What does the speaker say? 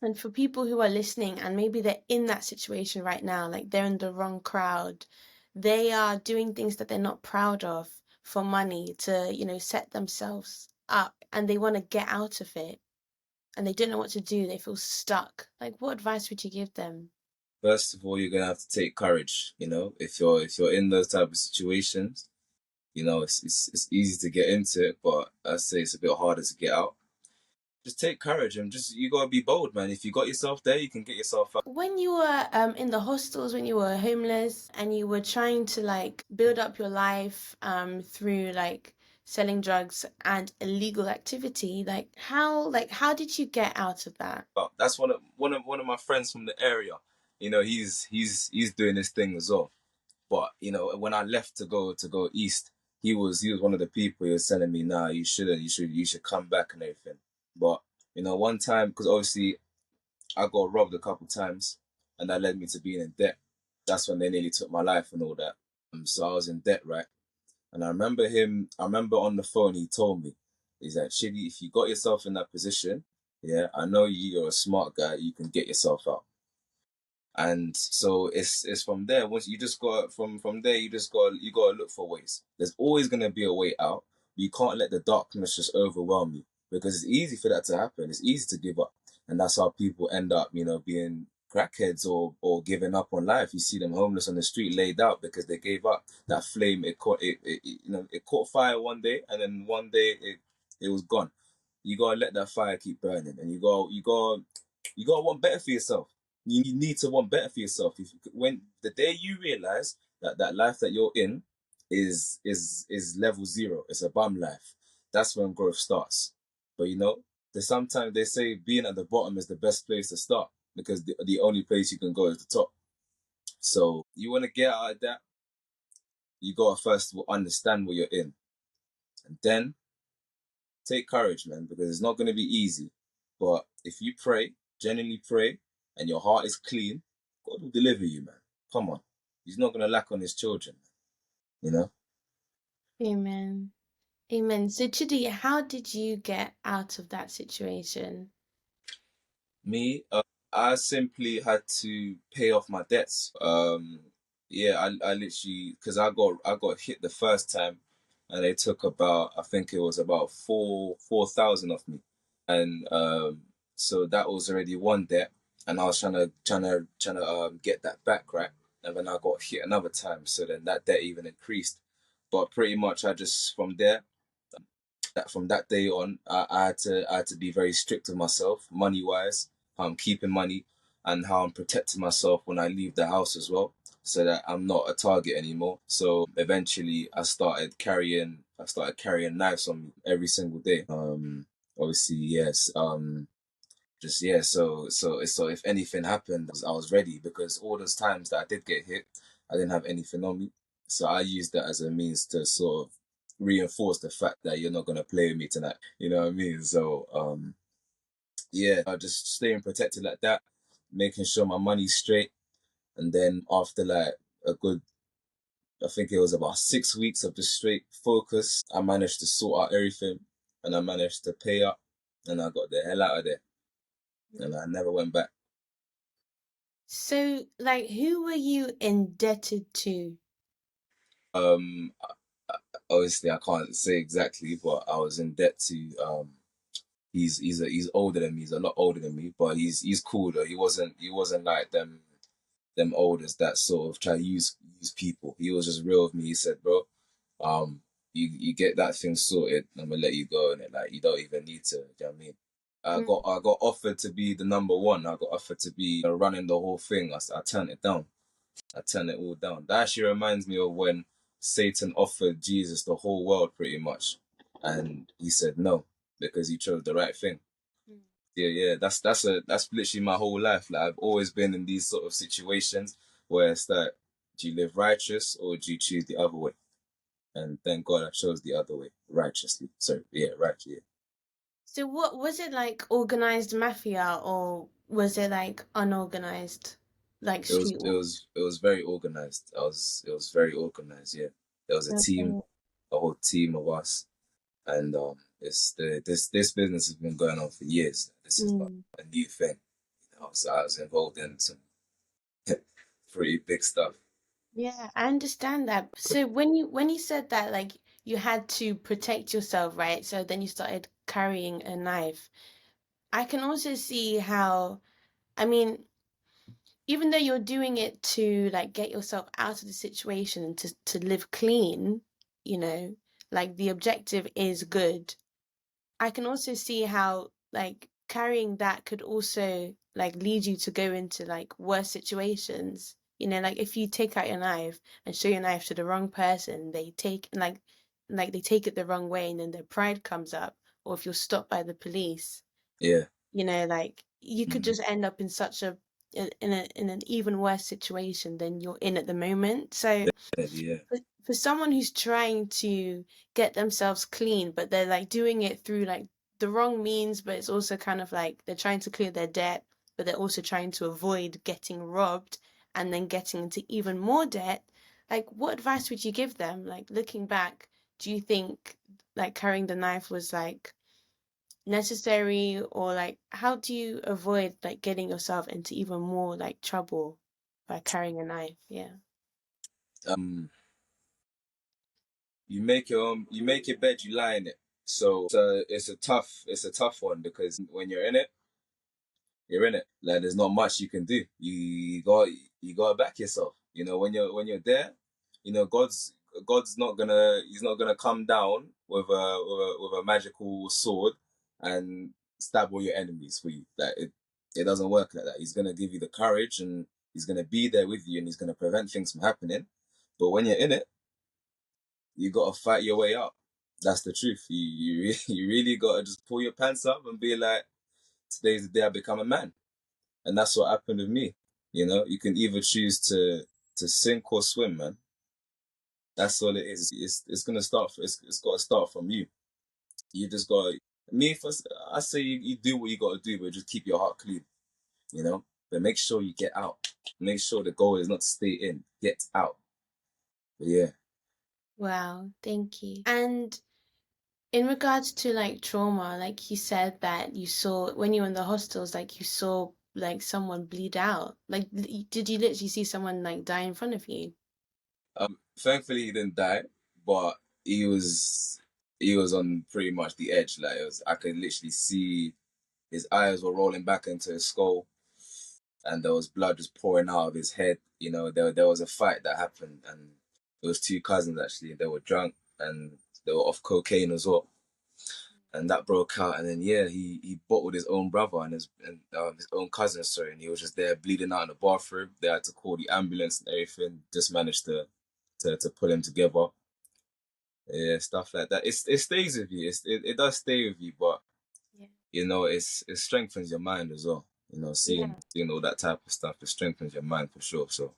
And for people who are listening and maybe they're in that situation right now, like they're in the wrong crowd, they are doing things that they're not proud of for money to, set themselves up and they want to get out of it and they don't know what to do. They feel stuck. Like, what advice would you give them? First of all, you're gonna have to take courage. If you're in those type of situations, it's easy to get into it, but I say it's a bit harder to get out. Just take courage and just you gotta be bold, man. If you got yourself there, you can get yourself out. When you were in the hostels, when you were homeless and you were trying to like build up your life through like selling drugs and illegal activity, like how did you get out of that? That's one of my friends from the area. He's doing this thing as well. But when I left to go east, he was one of the people. He was telling me, "Nah, you shouldn't. You should come back and everything." But one time, because obviously I got robbed a couple times, and that led me to being in debt. That's when they nearly took my life and all that. So I was in debt, right? And I remember on the phone, he told me, he's like, Shitty, if you got yourself in that position, yeah, I know you're a smart guy, you can get yourself out. And so it's from there. Once you just got from there, you gotta look for ways. There's always gonna be a way out. But you can't let the darkness just overwhelm you because it's easy for that to happen. It's easy to give up, and that's how people end up, being crackheads or giving up on life. You see them homeless on the street, laid out because they gave up. That flame, it caught fire one day, and then one day it was gone. You gotta let that fire keep burning, and you gotta want better for yourself. You need to want better for yourself. When the day you realize that life that you're in is level zero, it's a bum life. That's when growth starts. But there's sometimes they say being at the bottom is the best place to start because the only place you can go is the top. So you want to get out of that, you gotta first of all understand what you're in, and then take courage, man, because it's not gonna be easy. But if you pray, genuinely pray, and your heart is clean, God will deliver you, man. Come on. He's not gonna lack on his children, you know? Amen. Amen. So Chidi, how did you get out of that situation? Me, I simply had to pay off my debts. Yeah, I literally because I got hit the first time and they took about I think it was about 4,000 off me. And so that was already one debt, and I was trying to get that back, right? And then I got hit another time, so then that debt even increased. But pretty much, I just from that day on, I had to be very strict with myself, money wise, how I'm keeping money, and how I'm protecting myself when I leave the house as well, so that I'm not a target anymore. So eventually, I started carrying knives on me every single day. Obviously, yes. Just yeah. So if anything happened, I was ready because all those times that I did get hit, I didn't have anything on me. So I used that as a means to sort of reinforce the fact that you're not gonna play with me tonight. You know what I mean? So yeah, just staying protected like that, making sure my money's straight, and then after like a good, I think it was about 6 weeks of just straight focus, I managed to sort out everything, and I managed to pay up, and I got the hell out of there, and I never went back. So, like, who were you indebted to? Um, Obviously I can't say exactly, but I was in debt to he's older than me. He's a lot older than me, but he's cool though. He wasn't like them olders that sort of try to use people. He was just real with me. He said, bro, you get that thing sorted, I'm gonna let you go, and it like you don't even need to. You know what I mean? I got offered to be the number one. I got offered to be running the whole thing. I turned it down. I turned it all down. That actually reminds me of when Satan offered Jesus the whole world pretty much. And he said no, because he chose the right thing. Mm. Yeah, yeah. That's literally my whole life. Like I've always been in these sort of situations where it's like, do you live righteous or do you choose the other way? And thank God I chose the other way, righteously. So yeah, right, yeah. So, what was it like organized mafia or was it like unorganized, like It was street it walk? was it was very organized. It was very organized, yeah. There was Okay. a whole team of us, and this business has been going on for years. This is not Mm. a new thing. I was involved in some pretty big stuff. Yeah, I understand that. So when you said that like you had to protect yourself, right? So then you started carrying a knife. I can also see how, I mean, even though you're doing it to like get yourself out of the situation and to live clean, you know, like the objective is good. I can also see how like carrying that could also like lead you to go into like worse situations. You know, like if you take out your knife and show your knife to the wrong person, they take like they take it the wrong way and then their pride comes up. Or if you're stopped by the police, Yeah. you know, like you could Mm, just end up in such a in an even worse situation than you're in at the moment. So yeah. for someone who's trying to get themselves clean, but they're like doing it through like the wrong means, but it's also kind of like they're trying to clear their debt, but they're also trying to avoid getting robbed and then getting into even more debt. Like, what advice would you give them? Like, looking back, do you think like carrying the knife was like necessary, or like how do you avoid like getting yourself into even more like trouble by carrying a knife? Yeah. Um, you make your bed, you lie in it. So it's a tough one because when you're in it, you're in it. Like there's not much you can do. You gotta back yourself. You know, when you're there, you know, God's not gonna he's not gonna come down with a magical sword and stab all your enemies for you. Like it doesn't work like that. He's gonna give you the courage and he's gonna be there with you and he's gonna prevent things from happening. But when you're in it, you gotta fight your way up. That's the truth. You really gotta just pull your pants up and be like, today's the day I become a man. And that's what happened with me. You know, you can either choose to sink or swim, man. That's all it is. It's gonna start. It's got to start from you. You just got me first. I say you do what you got to do, but just keep your heart clean. You know, but make sure you get out. Make sure the goal is not to stay in. Get out. But yeah. Wow, thank you. And in regards to like trauma, like you said that you saw when you were in the hostels, like you saw like someone bleed out. Like, did you literally see someone like die in front of you? Thankfully he didn't die, but he was on pretty much the edge. Like it was, I could literally see his eyes were rolling back into his skull and there was blood just pouring out of his head. You know, there was a fight that happened, and it was two cousins actually. They were drunk and they were off cocaine as well, and that broke out. And then yeah, he bottled his own brother and his own cousin, sorry, and he was just there bleeding out in the bathroom. They had to call the ambulance and everything. Just managed to pull him together. Yeah, stuff like that. It stays with you. It does stay with you, but Yeah. you know, it strengthens your mind as well. You know, Yeah. seeing all that type of stuff, it strengthens your mind for sure. So